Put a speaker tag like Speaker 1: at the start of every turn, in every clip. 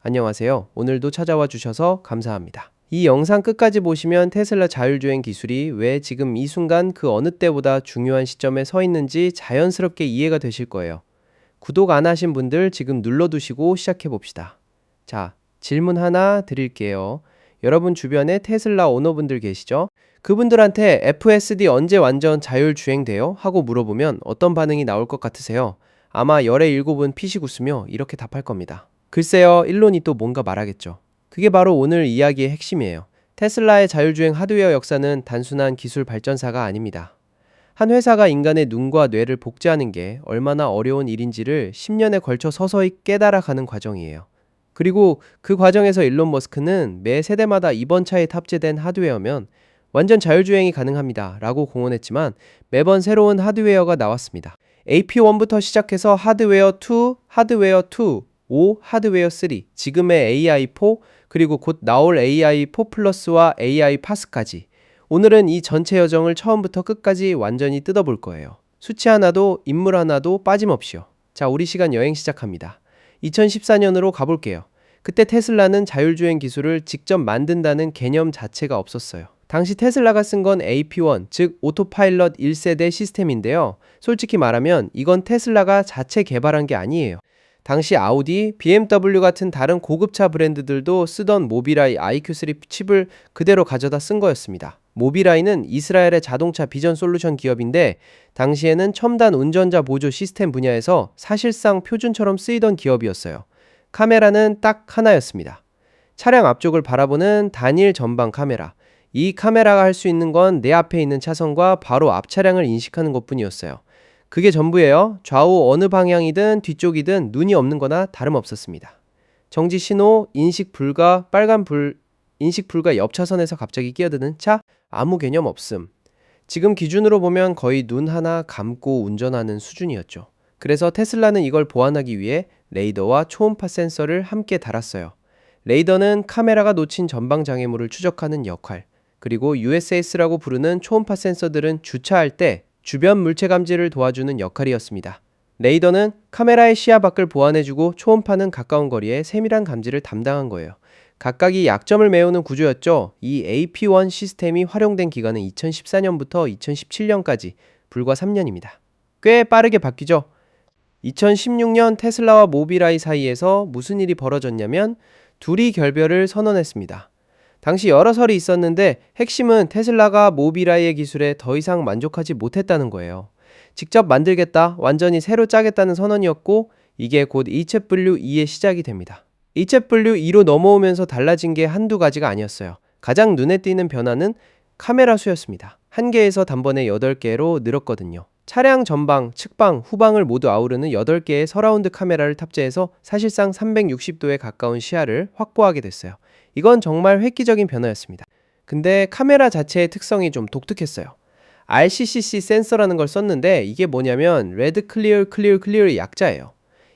Speaker 1: 안녕하세요. 오늘도 찾아와 주셔서 감사합니다. 이 영상 끝까지 보시면 테슬라 자율주행 기술이 왜 지금 이 순간 그 어느 때보다 중요한 시점에 서 있는지 자연스럽게 이해가 되실 거예요. 구독 안 하신 분들 지금 눌러두시고 시작해 봅시다. 자, 질문 하나 드릴게요. 여러분 주변에 테슬라 오너분들 계시죠? 그분들한테 FSD 언제 완전 자율주행돼요? 하고 물어보면 어떤 반응이 나올 것 같으세요? 아마 열의 일곱은 피식 웃으며 이렇게 답할 겁니다. 글쎄요, 일론이 또 뭔가 말하겠죠. 그게 바로 오늘 이야기의 핵심이에요. 테슬라의 자율주행 하드웨어 역사는 단순한 기술 발전사가 아닙니다. 한 회사가 인간의 눈과 뇌를 복제하는 게 얼마나 어려운 일인지를 10년에 걸쳐 서서히 깨달아가는 과정이에요. 그리고 그 과정에서 일론 머스크는 매 세대마다 이번 차에 탑재된 하드웨어면 완전 자율주행이 가능합니다 라고 공언했지만 매번 새로운 하드웨어가 나왔습니다. AP1부터 시작해서 하드웨어 2, 하드웨어 2, 5, 하드웨어 3, 지금의 AI4, 그리고 곧 나올 AI4 플러스와 AI 파스까지. 오늘은 이 전체 여정을 처음부터 끝까지 완전히 뜯어볼 거예요. 수치 하나도 인물 하나도 빠짐없이요. 자, 우리 시간 여행 시작합니다. 2014년으로 가볼게요. 그때 테슬라는 자율주행 기술을 직접 만든다는 개념 자체가 없었어요. 당시 테슬라가 쓴 건 AP1, 즉 오토파일럿 1세대 시스템인데요. 솔직히 말하면 이건 테슬라가 자체 개발한 게 아니에요. 당시 아우디, BMW 같은 다른 고급차 브랜드들도 쓰던 모비라이 IQ3 칩을 그대로 가져다 쓴 거였습니다. 모비라이는 이스라엘의 자동차 비전 솔루션 기업인데 당시에는 첨단 운전자 보조 시스템 분야에서 사실상 표준처럼 쓰이던 기업이었어요. 카메라는 딱 하나였습니다. 차량 앞쪽을 바라보는 단일 전방 카메라. 이 카메라가 할 수 있는 건 내 앞에 있는 차선과 바로 앞 차량을 인식하는 것뿐이었어요. 그게 전부예요. 좌우 어느 방향이든 뒤쪽이든 눈이 없는 거나 다름없었습니다. 정지 신호, 인식 불가, 빨간 불, 인식 불가 옆 차선에서 갑자기 끼어드는 차, 아무 개념 없음. 지금 기준으로 보면 거의 눈 하나 감고 운전하는 수준이었죠. 그래서 테슬라는 이걸 보완하기 위해 레이더와 초음파 센서를 함께 달았어요. 레이더는 카메라가 놓친 전방 장애물을 추적하는 역할, 그리고 USS라고 부르는 초음파 센서들은 주차할 때 주변 물체 감지를 도와주는 역할이었습니다. 레이더는 카메라의 시야 밖을 보완해주고 초음파는 가까운 거리에 세밀한 감지를 담당한 거예요. 각각이 약점을 메우는 구조였죠. 이 AP1 시스템이 활용된 기간은 2014년부터 2017년까지 불과 3년입니다. 꽤 빠르게 바뀌죠. 2016년 테슬라와 모비라이 사이에서 무슨 일이 벌어졌냐면 둘이 결별을 선언했습니다. 당시 여러 설이 있었는데 핵심은 테슬라가 모비라이의 기술에 더 이상 만족하지 못했다는 거예요. 직접 만들겠다, 완전히 새로 짜겠다는 선언이었고 이게 곧 EZW2의 시작이 됩니다. EZW2로 넘어오면서 달라진 게 한두 가지가 아니었어요. 가장 눈에 띄는 변화는 카메라 수였습니다. 1개에서 단번에 8개로 늘었거든요. 차량 전방, 측방, 후방을 모두 아우르는 8개의 서라운드 카메라를 탑재해서 사실상 360도에 가까운 시야를 확보하게 됐어요. 이건 정말 획기적인 변화였습니다. 근데 카메라 자체의 특성이 좀 독특했어요. RCCC 센서라는 걸 썼는데 이게 뭐냐면 레드 클리어 클리어 클리어의 약자예요.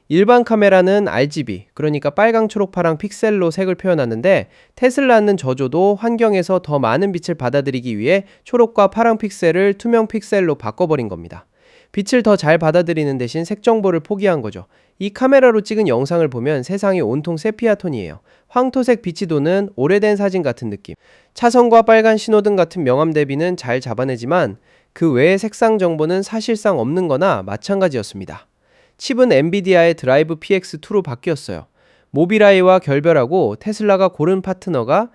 Speaker 1: 일반 카메라는 RGB, 그러니까 빨강 초록 파랑 픽셀로 색을 표현하는데 테슬라는 저조도 환경에서 더 많은 빛을 받아들이기 위해 초록과 파랑 픽셀을 투명 픽셀로 바꿔버린 겁니다. 빛을 더 잘 받아들이는 대신 색 정보를 포기한 거죠. 이 카메라로 찍은 영상을 보면 세상이 온통 세피아 톤이에요. 황토색 빛이 도는 오래된 사진 같은 느낌. 차선과 빨간 신호등 같은 명암 대비는 잘 잡아내지만 그 외의 색상 정보는 사실상 없는 거나 마찬가지였습니다. 칩은 엔비디아의 드라이브 PX2로 바뀌었어요. 모비라이와 결별하고 테슬라가 고른 파트너가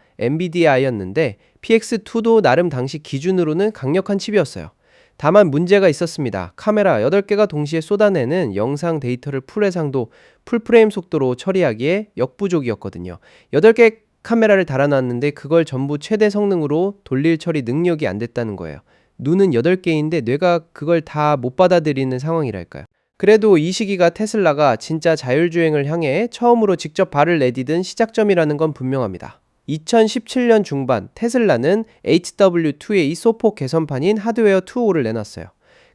Speaker 1: 엔비디아였는데 PX2도 나름 당시 기준으로는 강력한 칩이었어요. 다만 문제가 있었습니다. 카메라 8개가 동시에 쏟아내는 영상 데이터를 풀해상도, 풀프레임 속도로 처리하기에 역부족이었거든요. 8개 카메라를 달아놨는데 그걸 전부 최대 성능으로 돌릴 처리 능력이 안 됐다는 거예요. 눈은 8개인데 뇌가 그걸 다 못 받아들이는 상황이랄까요. 그래도 이 시기가 테슬라가 진짜 자율주행을 향해 처음으로 직접 발을 내디딘 시작점이라는 건 분명합니다. 2017년 중반 테슬라는 HW2의 소폭 개선판인 하드웨어 2.5를 내놨어요.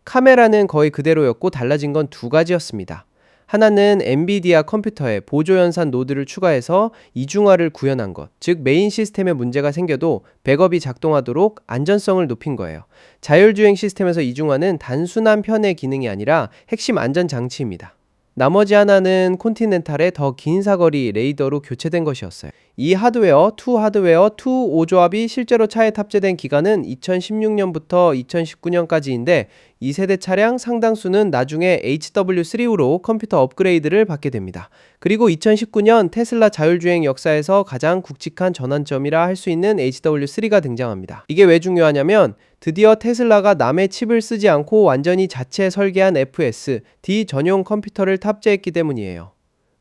Speaker 1: 카메라는 거의 그대로였고 달라진 건 두 가지였습니다. 하나는 엔비디아 컴퓨터에 보조 연산 노드를 추가해서 이중화를 구현한 것, 즉 메인 시스템에 문제가 생겨도 백업이 작동하도록 안전성을 높인 거예요. 자율주행 시스템에서 이중화는 단순한 편의 기능이 아니라 핵심 안전장치입니다. 나머지 하나는 콘티넨탈의 더 긴 사거리 레이더로 교체된 것이었어요. 이 하드웨어 2 5조합이 실제로 차에 탑재된 기간은 2016년부터 2019년까지인데 이 세대 차량 상당수는 나중에 HW3로 컴퓨터 업그레이드를 받게 됩니다. 그리고 2019년 테슬라 자율주행 역사에서 가장 굵직한 전환점이라 할 수 있는 HW3가 등장합니다. 이게 왜 중요하냐면 드디어 테슬라가 남의 칩을 쓰지 않고 완전히 자체 설계한 FS, D 전용 컴퓨터를 탑재했기 때문이에요.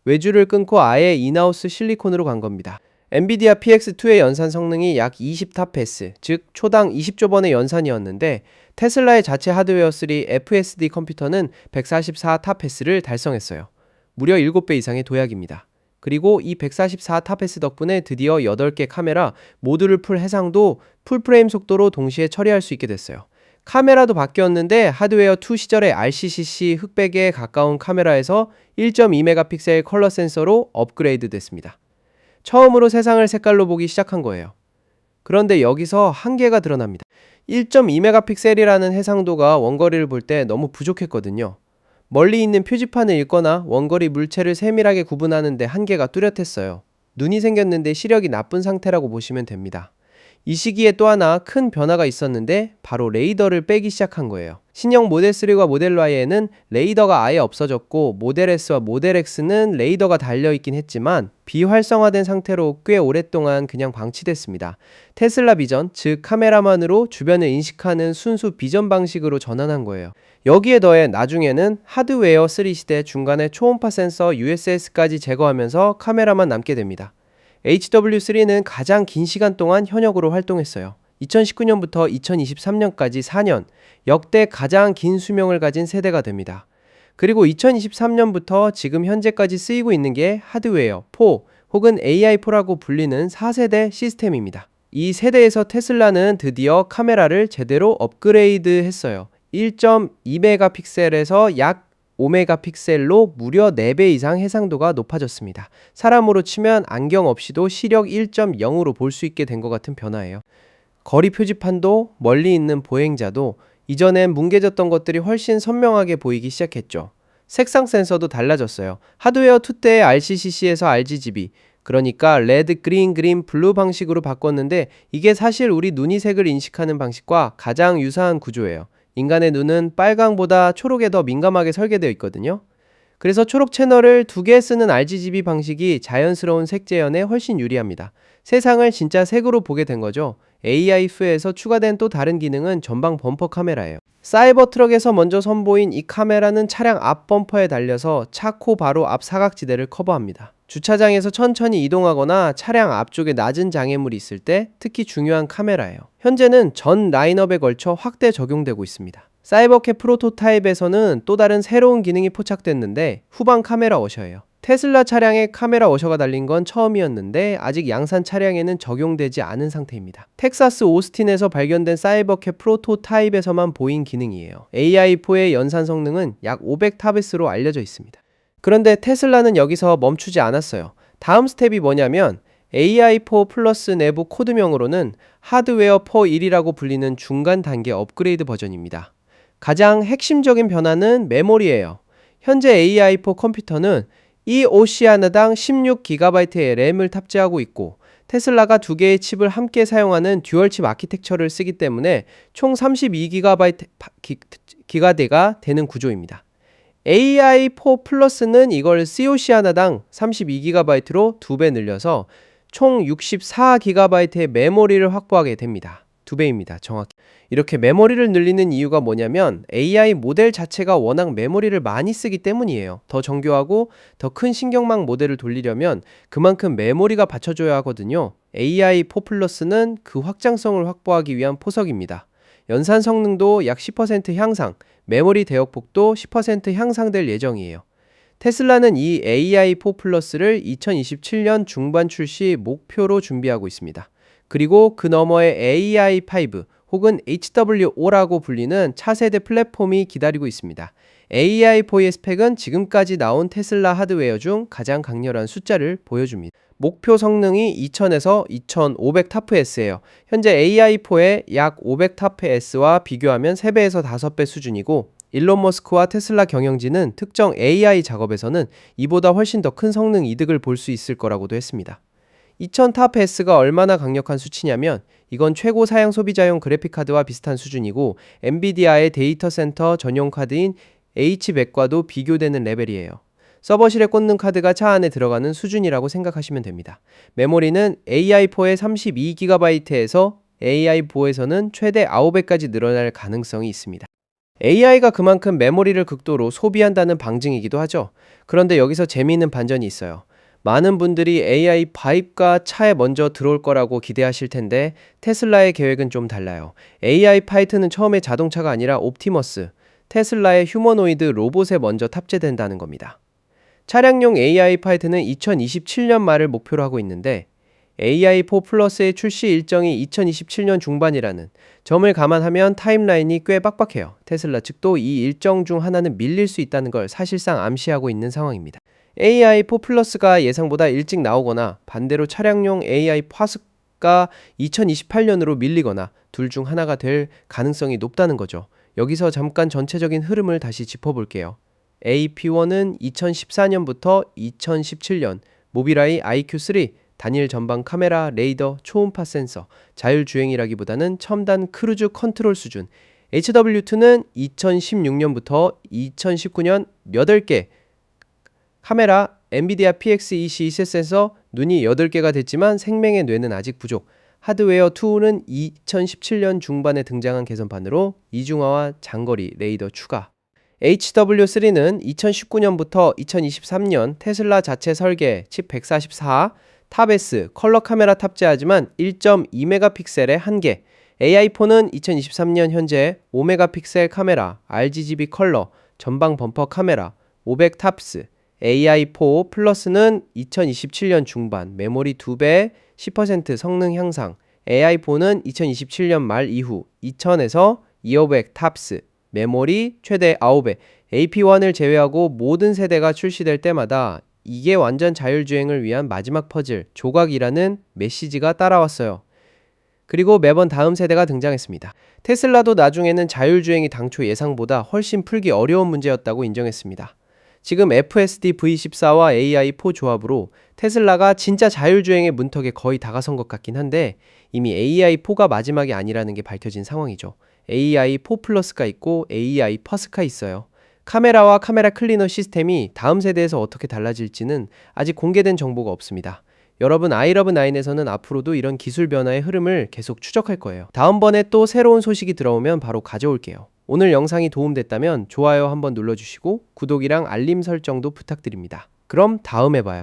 Speaker 1: 외주를 끊고 아예 인하우스 실리콘으로 간 겁니다. 엔비디아 PX2의 연산 성능이 약 20타페스, 즉 초당 20조번의 연산이었는데 테슬라의 자체 하드웨어 3 FSD 컴퓨터는 144타페스를 달성했어요. 무려 7배 이상의 도약입니다. 그리고 이 144타페스 덕분에 드디어 8개 카메라 모두를 풀 해상도 풀프레임 속도로 동시에 처리할 수 있게 됐어요. 카메라도 바뀌었는데 하드웨어 2 시절의 RCCC 흑백에 가까운 카메라에서 1.2메가픽셀 컬러 센서로 업그레이드 됐습니다. 처음으로 세상을 색깔로 보기 시작한 거예요. 그런데 여기서 한계가 드러납니다. 1.2메가픽셀이라는 해상도가 원거리를 볼 때 너무 부족했거든요. 멀리 있는 표지판을 읽거나 원거리 물체를 세밀하게 구분하는 데 한계가 뚜렷했어요. 눈이 생겼는데 시력이 나쁜 상태라고 보시면 됩니다. 이 시기에 또 하나 큰 변화가 있었는데 바로 레이더를 빼기 시작한 거예요. 신형 모델 3와 모델 Y에는 레이더가 아예 없어졌고 모델 S와 모델 X는 레이더가 달려있긴 했지만 비활성화된 상태로 꽤 오랫동안 그냥 방치됐습니다. 테슬라 비전, 즉 카메라만으로 주변을 인식하는 순수 비전 방식으로 전환한 거예요. 여기에 더해 나중에는 하드웨어 3 시대 중간에 초음파 센서 USS까지 제거하면서 카메라만 남게 됩니다. HW3는 가장 긴 시간 동안 현역으로 활동했어요. 2019년부터 2023년까지 4년, 역대 가장 긴 수명을 가진 세대가 됩니다. 그리고 2023년부터 지금 현재까지 쓰이고 있는 게 하드웨어 4 혹은 AI4라고 불리는 4세대 시스템입니다. 이 세대에서 테슬라는 드디어 카메라를 제대로 업그레이드 했어요. 1.2메가픽셀에서 약 5메가픽셀로 무려 4배 이상 해상도가 높아졌습니다. 사람으로 치면 안경 없이도 시력 1.0으로 볼 수 있게 된 것 같은 변화예요. 거리 표지판도 멀리 있는 보행자도 이전엔 뭉개졌던 것들이 훨씬 선명하게 보이기 시작했죠. 색상 센서도 달라졌어요. 하드웨어 2 때의 RCCC에서 RGB, 그러니까 레드, 그린, 블루 방식으로 바꿨는데 이게 사실 우리 눈이 색을 인식하는 방식과 가장 유사한 구조예요. 인간의 눈은 빨강보다 초록에 더 민감하게 설계되어 있거든요. 그래서 초록 채널을 2개 쓰는 RGB 방식이 자연스러운 색 재현에 훨씬 유리합니다. 세상을 진짜 색으로 보게 된 거죠. AI4에서 추가된 또 다른 기능은 전방 범퍼 카메라예요. 사이버 트럭에서 먼저 선보인 이 카메라는 차량 앞 범퍼에 달려서 차코 바로 앞 사각지대를 커버합니다. 주차장에서 천천히 이동하거나 차량 앞쪽에 낮은 장애물이 있을 때 특히 중요한 카메라예요. 현재는 전 라인업에 걸쳐 확대 적용되고 있습니다. 사이버캡 프로토타입에서는 또 다른 새로운 기능이 포착됐는데 후방 카메라 워셔예요. 테슬라 차량에 카메라 워셔가 달린 건 처음이었는데 아직 양산 차량에는 적용되지 않은 상태입니다. 텍사스 오스틴에서 발견된 사이버캡 프로토타입에서만 보인 기능이에요. AI4의 연산 성능은 약 500타베스로 알려져 있습니다. 그런데 테슬라는 여기서 멈추지 않았어요. 다음 스텝이 뭐냐면 AI4 플러스 내부 코드명으로는 하드웨어 4.1이라고 불리는 중간 단계 업그레이드 버전입니다. 가장 핵심적인 변화는 메모리예요. 현재 AI4 컴퓨터는 이 오시아나당 16GB의 램을 탑재하고 있고 테슬라가 2개의 칩을 함께 사용하는 듀얼칩 아키텍처를 쓰기 때문에 총 32GB가 되는 구조입니다. AI4 플러스는 이걸 C오시아나당 32GB로 2배 늘려서 총 64GB의 메모리를 확보하게 됩니다. 2배입니다. 정확히. 이렇게 메모리를 늘리는 이유가 뭐냐면 AI 모델 자체가 워낙 메모리를 많이 쓰기 때문이에요. 더 정교하고 더 큰 신경망 모델을 돌리려면 그만큼 메모리가 받쳐줘야 하거든요. AI4 플러스는 그 확장성을 확보하기 위한 포석입니다. 연산 성능도 약 10% 향상, 메모리 대역폭도 10% 향상될 예정이에요. 테슬라는 이 AI4 플러스를 2027년 중반 출시 목표로 준비하고 있습니다. 그리고 그 너머에 AI5 혹은 HW5라고 불리는 차세대 플랫폼이 기다리고 있습니다. AI4의 스펙은 지금까지 나온 테슬라 하드웨어 중 가장 강렬한 숫자를 보여줍니다. 목표 성능이 2000에서 2500타프S예요. 현재 AI4의 약 500타프S와 비교하면 3배에서 5배 수준이고 일론 머스크와 테슬라 경영진은 특정 AI 작업에서는 이보다 훨씬 더 큰 성능 이득을 볼 수 있을 거라고도 했습니다. 2000 TOPS가 얼마나 강력한 수치냐면 이건 최고 사양 소비자용 그래픽카드와 비슷한 수준이고 엔비디아의 데이터 센터 전용 카드인 H100과도 비교되는 레벨이에요. 서버실에 꽂는 카드가 차 안에 들어가는 수준이라고 생각하시면 됩니다. 메모리는 AI4의 32GB에서 AI4에서는 최대 9배까지 늘어날 가능성이 있습니다. AI가 그만큼 메모리를 극도로 소비한다는 방증이기도 하죠. 그런데 여기서 재미있는 반전이 있어요. 많은 분들이 AI5가 차에 먼저 들어올 거라고 기대하실 텐데 테슬라의 계획은 좀 달라요. AI5는 처음에 자동차가 아니라 옵티머스, 테슬라의 휴머노이드 로봇에 먼저 탑재된다는 겁니다. 차량용 AI5는 2027년 말을 목표로 하고 있는데 AI4 플러스의 출시 일정이 2027년 중반이라는 점을 감안하면 타임라인이 꽤 빡빡해요. 테슬라 측도 이 일정 중 하나는 밀릴 수 있다는 걸 사실상 암시하고 있는 상황입니다. AI4 플러스가 예상보다 일찍 나오거나 반대로 차량용 AI5가 2028년으로 밀리거나 둘 중 하나가 될 가능성이 높다는 거죠. 여기서 잠깐 전체적인 흐름을 다시 짚어볼게요. AP1은 2014년부터 2017년 모빌아이 IQ3 단일 전방 카메라, 레이더, 초음파 센서, 자율주행이라기보다는 첨단 크루즈 컨트롤 수준. HW2는 2016년부터 2019년 8개 카메라, 엔비디아 PX-EC 센서, 눈이 8개가 됐지만 생명의 뇌는 아직 부족. 하드웨어 2는 2017년 중반에 등장한 개선판으로 이중화와 장거리 레이더 추가. HW3는 2019년부터 2023년 테슬라 자체 설계 칩 144, 탑S 컬러 카메라 탑재하지만 1.2메가픽셀의 1개. AI4는 2023년 현재 5메가픽셀 카메라, RGB 컬러, 전방 범퍼 카메라, 500 탑스. AI4 플러스는 2027년 중반 메모리 2배, 10% 성능 향상. AI4는 2027년 말 이후 2000에서 2500 탑스. 메모리 최대 9배. AP1을 제외하고 모든 세대가 출시될 때마다 이게 완전 자율주행을 위한 마지막 퍼즐, 조각이라는 메시지가 따라왔어요. 그리고 매번 다음 세대가 등장했습니다. 테슬라도 나중에는 자율주행이 당초 예상보다 훨씬 풀기 어려운 문제였다고 인정했습니다. 지금 FSD V14와 AI4 조합으로 테슬라가 진짜 자율주행의 문턱에 거의 다가선 것 같긴 한데 이미 AI4가 마지막이 아니라는 게 밝혀진 상황이죠. AI4 플러스가 있고 AI 퍼스가 있어요. 카메라와 카메라 클리너 시스템이 다음 세대에서 어떻게 달라질지는 아직 공개된 정보가 없습니다. 여러분 아이러브9에서는 앞으로도 이런 기술 변화의 흐름을 계속 추적할 거예요. 다음번에 또 새로운 소식이 들어오면 바로 가져올게요. 오늘 영상이 도움됐다면 좋아요 한번 눌러주시고 구독이랑 알림 설정도 부탁드립니다. 그럼 다음에 봐요.